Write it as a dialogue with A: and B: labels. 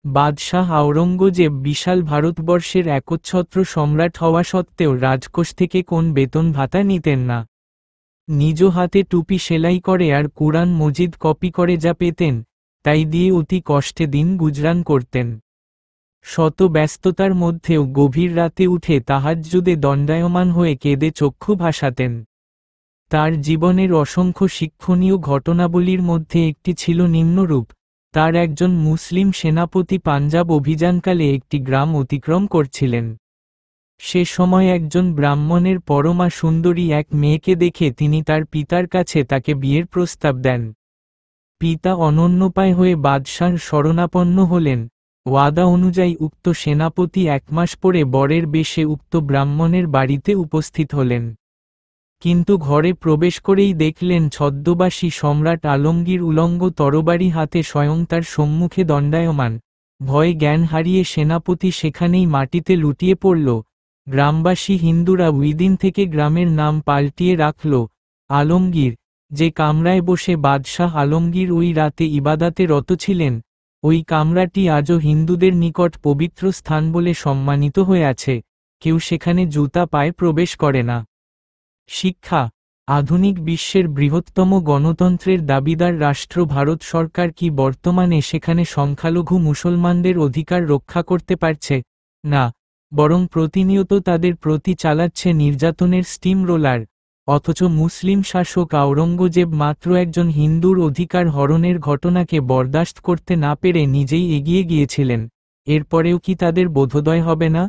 A: বাদশাহ আওরঙ্গজেব বিশাল ভারতবর্ষের একচ্ছত্র সম্রাট হওয়া সত্ত্বেও রাজকোষ থেকে কোন বেতন ভাতা নিতেন না। নিজ হাতে টুপি সেলাই করে আর কুরআন মজিদ কপি করে যা পেতেন, তাই দিয়ে অতি কষ্টে দিন গুজরান করতেন। শত ব্যস্ততার মধ্যেও গভীর রাতে উঠে তাহাজ্জুদে দণ্ডায়মান হয়ে কেঁদে চক্ষু ভাসাতেন। তার জীবনের অসংখ্য শিক্ষণীয় ঘটনাবলীর মধ্যে একটি ছিল নিম্নরূপ। তার একজন মুসলিম সেনাপতি পাঞ্জাব অভিযানকালে একটি গ্রাম অতিক্রম করছিলেন। সে সময় একজন ব্রাহ্মণের পরমা সুন্দরী এক মেয়েকে দেখে তিনি তার পিতার কাছে তাকে বিয়ের প্রস্তাব দেন। পিতা অনন্যোপায় হয়ে বাদশাহর শরণাপন্ন হলেন। ওয়াদা অনুযায়ী উক্ত সেনাপতি 1 মাস পরে বরের বেশে উক্ত ব্রাহ্মণের বাড়িতে উপস্থিত হলেন। কিন্তু ঘরে প্রবেশ করেই দেখলেন ছদ্মবেশী সম্রাট আলমগীর উলঙ্গ তরবারি হাতে স্বয়ং তার সম্মুখে দণ্ডায়মান। ভয়ে জ্ঞান হারিয়ে সেনাপতি সেখানেই মাটিতে লুটিয়ে পড়ল। গ্রামবাসী হিন্দুরা ওইদিন থেকে গ্রামের নাম পাল্টিয়ে রাখল আলমগীর। যে কামরায় বসে বাদশাহ আলমগীর ওই রাতে ইবাদাতে রত ছিলেন, ওই কামরাটি আজও হিন্দুদের নিকট পবিত্র স্থান বলে সম্মানিত হয়ে আছে। কেউ সেখানে জুতা পায়ে প্রবেশ করে না। শিক্ষা। আধুনিক বিশ্বের বৃহত্তম গণতন্ত্রের দাবিদার রাষ্ট্র ভারত সরকার কি বর্তমানে সেখানে সংখ্যালঘু মুসলমানদের অধিকার রক্ষা করতে পারছে? না, বরং প্রতিনিয়ত তাদের প্রতি চালাচ্ছে নির্যাতনের স্টিম রোলার। অথচ মুসলিম শাসক আওরঙ্গজেব মাত্র একজন হিন্দুর অধিকার হরণের ঘটনাকে বরদাস্ত করতে না পেরে নিজেই এগিয়ে গিয়েছিলেন। এরপরেও কি তাদের বোধোদয় হবে না?